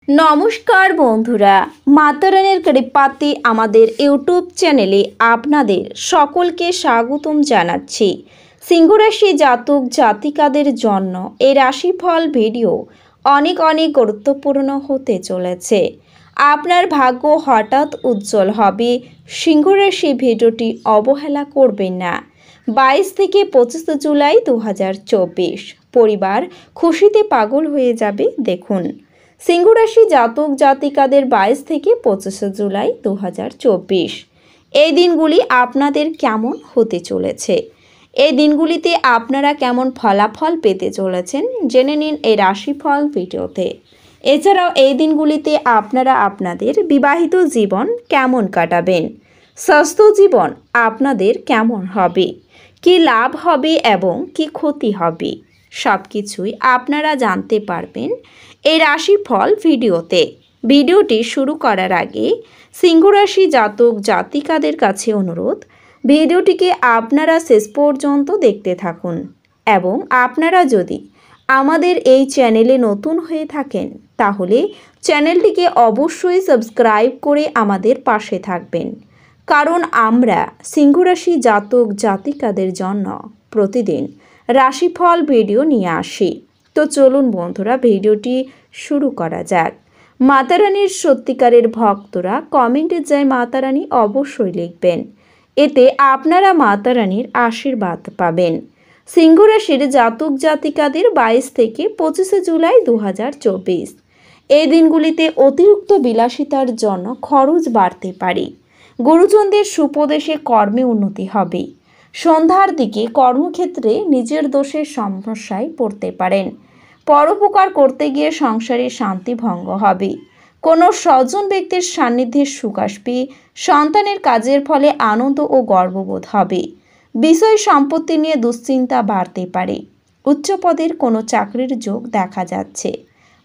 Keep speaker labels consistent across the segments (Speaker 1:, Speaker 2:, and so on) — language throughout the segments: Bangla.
Speaker 1: নমস্কার বন্ধুরা, মাতারানির কৃপাতে আমাদের ইউটিউব চ্যানেলে আপনাদের সকলকে স্বাগতম জানাচ্ছি। সিংহরাশি জাতক জাতিকাদের জন্য এই রাশিফল ভিডিও অনেক গুরুত্বপূর্ণ হতে চলেছে। আপনার ভাগ্য হঠাৎ উজ্জ্বল হবে। সিংহরাশি ভিডিওটি অবহেলা করবেন না। 22 থেকে 25 জুলাই 2024 পরিবার খুশিতে পাগল হয়ে যাবে। দেখুন, সিংহরাশি জাতক জাতিকাদের 22 থেকে 25 জুলাই 2024 এই দিনগুলি আপনাদের কেমন হতে চলেছে, এই দিনগুলিতে আপনারা কেমন ফলাফল পেতে চলেছেন জেনে নিন এই রাশিফল ভিডিওতে। এছাড়াও এই দিনগুলিতে আপনারা আপনাদের বিবাহিত জীবন কেমন কাটাবেন, স্বাস্থ্য জীবন আপনাদের কেমন হবে, কি লাভ হবে এবং কি ক্ষতি হবে, সব কিছুই আপনারা জানতে পারবেন এই রাশিফল ভিডিওতে। ভিডিওটি শুরু করার আগে সিংহরাশি জাতক জাতিকাদের কাছে অনুরোধ, ভিডিওটিকে আপনারা শেষ পর্যন্ত দেখতে থাকুন এবং আপনারা যদি আমাদের এই চ্যানেলে নতুন হয়ে থাকেন তাহলে চ্যানেলটিকে অবশ্যই সাবস্ক্রাইব করে আমাদের পাশে থাকবেন, কারণ আমরা সিংহরাশি জাতক জাতিকাদের জন্য প্রতিদিন রাশিফল ভিডিও নিয়ে আসি। তো চলুন বন্ধুরা, ভিডিওটি শুরু করা যাক। মাতারানির সত্যিকারের ভক্তরা কমেন্টে জয় মাতারানী অবশ্যই লিখবেন, এতে আপনারা মাতারানির আশীর্বাদ পাবেন। সিংহরাশির জাতক জাতিকাদের 22 থেকে 25 জুলাই 2024 এই দিনগুলিতে অতিরিক্ত বিলাসিতার জন্য খরচ বাড়তে পারে। গুরুজনদের সুপদেশে কর্মে উন্নতি হবে। সন্ধ্যার দিকে কর্মক্ষেত্রে নিজের দোষের সমস্যায় পড়তে পারেন। পরোপকার করতে গিয়ে সংসারে শান্তি ভঙ্গ হবে। কোনো স্বজন ব্যক্তির সান্নিধ্যে সুখ আসবে। সন্তানের কাজের ফলে আনন্দ ও গর্ববোধ হবে। বিষয় সম্পত্তি নিয়ে দুশ্চিন্তা বাড়তে পারে। উচ্চপদের কোনো চাকরির যোগ দেখা যাচ্ছে।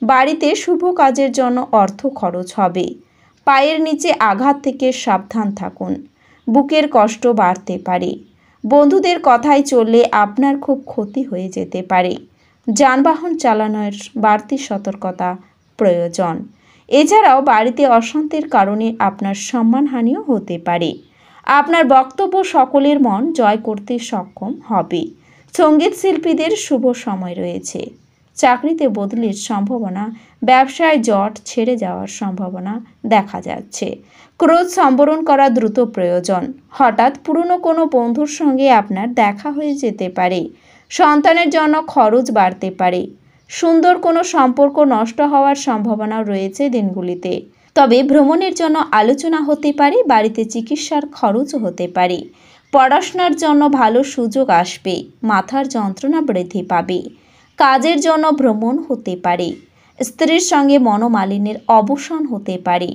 Speaker 1: বাড়িতে শুভ কাজের জন্য অর্থ খরচ হবে। পায়ের নিচে আঘাত থেকে সাবধান থাকুন। বুকের কষ্ট বাড়তে পারে। বন্ধুদের কথায় চললে আপনার খুব ক্ষতি হয়ে যেতে পারে। যানবাহন চালানোর বাড়তি সতর্কতা প্রয়োজন। এছাড়াও বাড়িতে অশান্তির কারণে আপনার সম্মানহানিও হতে পারে। আপনার বক্তব্য সকলের মন জয় করতে সক্ষম হবে। সঙ্গীত শিল্পীদের শুভ সময় রয়েছে। চাকরিতে বদলির সম্ভাবনা, ব্যবসায় জট ছেড়ে যাওয়ার সম্ভাবনা দেখা যাচ্ছে। ক্রোধ সম্বরণ করা দ্রুত প্রয়োজন। হঠাৎ পুরনো কোনো বন্ধুর সঙ্গে আপনার দেখা হয়ে যেতে পারে। সন্তানের জন্য খরচ বাড়তে পারে। সুন্দর কোনো সম্পর্ক নষ্ট হওয়ার সম্ভাবনা রয়েছে দিনগুলিতে। তবে ভ্রমণের জন্য আলোচনা হতে পারে। বাড়িতে চিকিৎসার খরচও হতে পারে। পড়াশোনার জন্য ভালো সুযোগ আসবে। মাথার যন্ত্রণা বৃদ্ধি পাবে। কাজের জন্য ভ্রমণ হতে পারে। স্ত্রীর সঙ্গে মনোমালিন্যের অবসান হতে পারে।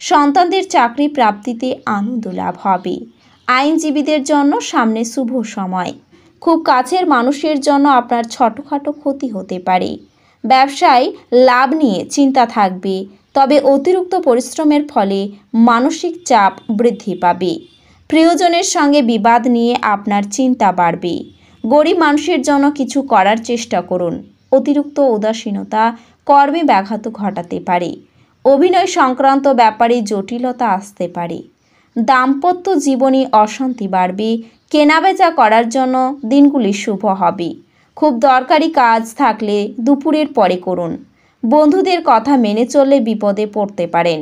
Speaker 1: সন্তানদের চাকরি প্রাপ্তিতে আনন্দ লাভ হবে। আইনজীবীদের জন্য সামনে শুভ সময়। খুব কাছের মানুষের জন্য আপনার ছোটোখাটো ক্ষতি হতে পারে। ব্যবসায় লাভ নিয়ে চিন্তা থাকবে, তবে অতিরিক্ত পরিশ্রমের ফলে মানসিক চাপ বৃদ্ধি পাবে। প্রিয়জনের সঙ্গে বিবাদ নিয়ে আপনার চিন্তা বাড়বে। গরিব মানুষের জন্য কিছু করার চেষ্টা করুন। অতিরিক্ত উদাসীনতা কর্মে ব্যাঘাত ঘটাতে পারে। অভিনয় সংক্রান্ত ব্যাপারে জটিলতা আসতে পারে। দাম্পত্য জীবনে অশান্তি বাড়বে। কেনাবেচা করার জন্য দিনগুলি শুভ হবে। খুব দরকারি কাজ থাকলে দুপুরের পরে করুন। বন্ধুদের কথা মেনে চললে বিপদে পড়তে পারেন।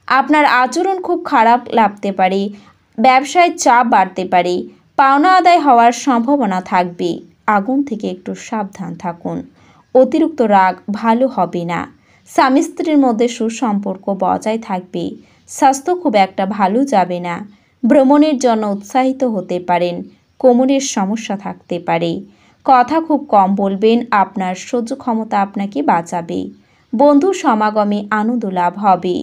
Speaker 1: আপনার আচরণ খুব খারাপ লাগতে পারে। ব্যবসায় চাপ বাড়তে পারে। পাওনা আদায় হওয়ার সম্ভাবনা থাকবে। আগুন থেকে একটু সাবধান থাকুন। অতিরিক্ত রাগ ভালো হবে না। স্বামী স্ত্রীর মধ্যে সুসম্পর্ক বজায় থাকবে। স্বাস্থ্য খুব একটা ভালো যাবে না। ভ্রমণের জন্য উৎসাহিত হতে পারেন। কোমরের সমস্যা থাকতে পারে। কথা খুব কম বলবেন। আপনার সহ্য ক্ষমতা আপনাকে বাঁচাবে। বন্ধু সমাগমে আনন্দ লাভ হবে।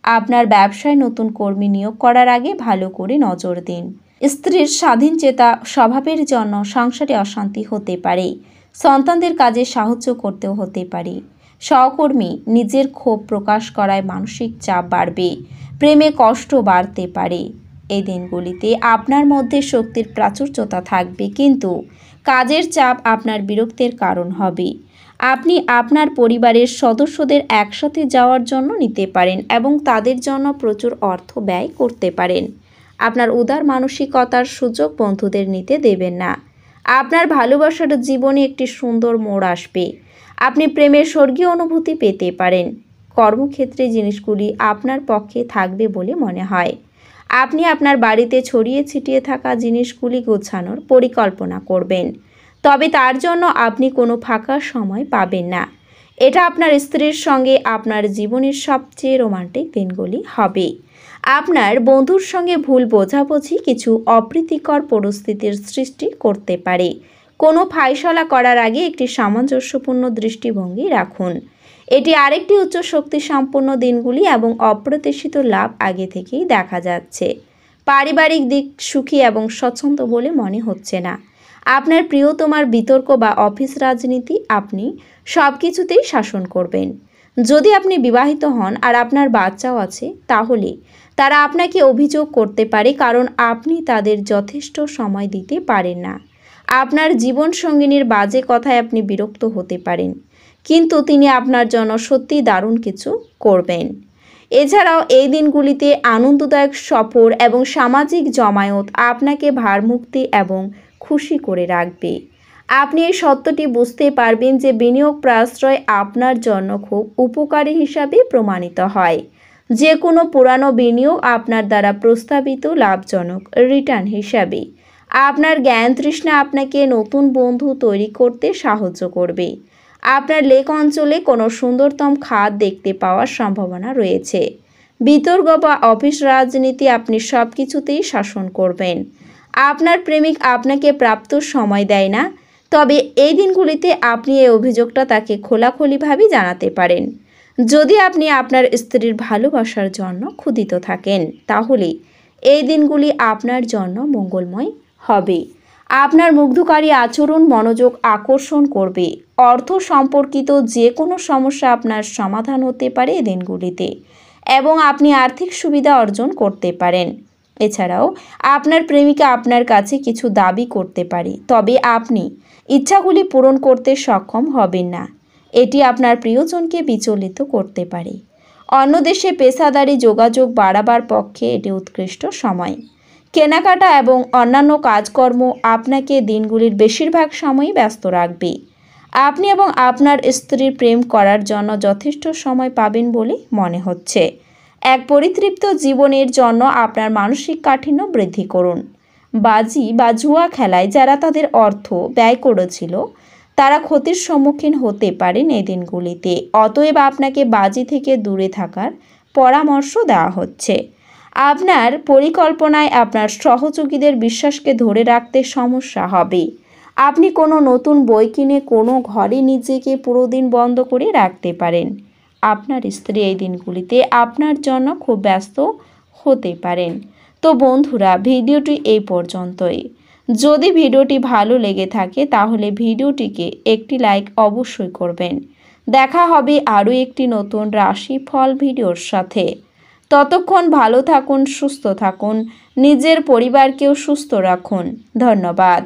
Speaker 1: আপনার ব্যবসায় নতুন কর্মী নিয়োগ করার আগে ভালো করে নজর দিন। স্ত্রীর স্বাধীনচেতা স্বভাবের জন্য সংসারে অশান্তি হতে পারে। সন্তানদের কাজে সাহায্য করতেও হতে পারে। সহকর্মী নিজের ক্ষোভ প্রকাশ করায় মানসিক চাপ বাড়বে। প্রেমে কষ্ট বাড়তে পারে। এই দিনগুলিতে আপনার মধ্যে শক্তির প্রাচুর্যতা থাকবে, কিন্তু কাজের চাপ আপনার বিরক্তির কারণ হবে। আপনি আপনার পরিবারের সদস্যদের একসাথে যাওয়ার জন্য নিতে পারেন এবং তাদের জন্য প্রচুর অর্থ ব্যয় করতে পারেন। আপনার উদার মানসিকতার সুযোগ বন্ধুদের নিতে দেবেন না। আপনার ভালোবাসার জীবনে একটি সুন্দর মোড় আসবে। আপনি প্রেমের স্বর্গীয় অনুভূতি পেতে পারেন। কর্মক্ষেত্রে জিনিসগুলি আপনার পক্ষে থাকবে বলে মনে হয়। আপনি আপনার বাড়িতে ছড়িয়ে ছিটিয়ে থাকা জিনিসগুলি গোছানোর পরিকল্পনা করবেন, তবে তার জন্য আপনি কোনো ফাঁকা সময় পাবেন না। এটা আপনার স্ত্রীর সঙ্গে আপনার জীবনের সবচেয়ে রোমান্টিক দিনগুলি হবে। আপনার বন্ধুর সঙ্গে ভুল বোঝাবুঝি কিছু অপ্রীতিকর পরিস্থিতির সৃষ্টি করতে পারে। কোনো ফাইসলা করার আগে একটি সামঞ্জস্যপূর্ণ দৃষ্টিভঙ্গি রাখুন। এটি আরেকটি উচ্চ শক্তি সম্পন্ন দিনগুলি এবং অপ্রত্যাশিত লাভ আগে থেকেই দেখা যাচ্ছে। পারিবারিক দিক সুখী এবং স্বচ্ছন্দ বলে মনে হচ্ছে না। আপনার প্রিয়তমার বিতর্ক বা অফিস রাজনীতি আপনি সব কিছুতেই শাসন করবেন। যদি আপনি বিবাহিত হন আর আপনার বাচ্চাও আছে, তাহলে তারা আপনাকে অভিযোগ করতে পারে কারণ আপনি তাদের যথেষ্ট সময় দিতে পারেন না। আপনার জীবনসঙ্গিনীর বাজে কথায় আপনি বিরক্ত হতে পারেন, কিন্তু তিনি আপনার জন্য সত্যি দারুণ কিছু করবেন। এছাড়াও এই দিনগুলিতে আনন্দদায়ক সফর এবং সামাজিক জমায়েত আপনাকে ভারমুক্তি এবং খুশি করে রাখবে। আপনি এই সত্যটি বুঝতে পারবেন যে বিনিয়োগ প্রশ্রয় আপনার জন্য খুব উপকারী হিসাবে প্রমাণিত হয়। যে কোনো পুরানো বিনিয়োগ আপনার দ্বারা প্রস্তাবিত লাভজনক রিটার্ন হিসাবে। আপনার জ্ঞান তৃষ্ণা আপনাকে নতুন বন্ধু তৈরি করতে সাহায্য করবে। আপনার লেক অঞ্চলে কোনো সুন্দরতম খাত দেখতে পাওয়ার সম্ভাবনা রয়েছে। বিতর্ক বা অফিস রাজনীতি আপনি সব কিছুতেই শাসন করবেন। আপনার প্রেমিক আপনাকে প্রাপ্ত সময় দেয় না, তবে এই দিনগুলিতে আপনি এই অভিযোগটা তাকে খোলাখুলিভাবে জানাতে পারেন। যদি আপনি আপনার স্ত্রীর ভালোবাসার জন্য ক্ষুধিত থাকেন, তাহলে এই দিনগুলি আপনার জন্য মঙ্গলময় হবে। আপনার মুগ্ধকারী আচরণ মনোযোগ আকর্ষণ করবে। অর্থ সম্পর্কিত যে কোনো সমস্যা আপনার সমাধান হতে পারে এই দিনগুলিতে এবং আপনি আর্থিক সুবিধা অর্জন করতে পারেন। এছাড়াও আপনার প্রেমিকা আপনার কাছে কিছু দাবি করতে পারে, তবে আপনি ইচ্ছাগুলি পূরণ করতে সক্ষম হবেন না। এটি আপনার প্রিয়জনকে বিচলিত করতে পারে। অন্য দেশে পেশাদারি যোগাযোগ বাড়াবার পক্ষে এটি উৎকৃষ্ট সময়। কেনাকাটা এবং অন্যান্য কাজকর্ম আপনাকে দিনগুলির বেশিরভাগ সময়ই ব্যস্ত রাখবে। আপনি এবং আপনার স্ত্রীর প্রেম করার জন্য যথেষ্ট সময় পাবেন বলে মনে হচ্ছে। এক পরিতৃপ্ত জীবনের জন্য আপনার মানসিক কাঠিন্য বৃদ্ধি করুন। বাজি বা জুয়া খেলায় যারা তাদের অর্থ ব্যয় করেছিল, তারা ক্ষতির সম্মুখীন হতে পারেন এই দিনগুলিতে। অতএব আপনাকে বাজি থেকে দূরে থাকার পরামর্শ দেওয়া হচ্ছে। আপনার পরিকল্পনায় আপনার সহযোগীদের বিশ্বাসকে ধরে রাখতে সমস্যা হবে। আপনি কোনো নতুন বই কিনে কোনো ঘরে নিজেকে পুরো দিন বন্ধ করে রাখতে পারেন। আপনার স্ত্রী এই দিনগুলিতে আপনার জন্য খুব ব্যস্ত হতে পারেন। তো বন্ধুরা, ভিডিওটি এই পর্যন্তই। যদি ভিডিওটি ভালো লেগে থাকে তাহলে ভিডিওটিকে একটি লাইক অবশ্যই করবেন। দেখা হবে আরও একটি নতুন রাশিফল ভিডিওর সাথে। ততক্ষণ ভালো থাকুন, সুস্থ থাকুন, নিজের পরিবারকেও সুস্থ রাখুন। ধন্যবাদ।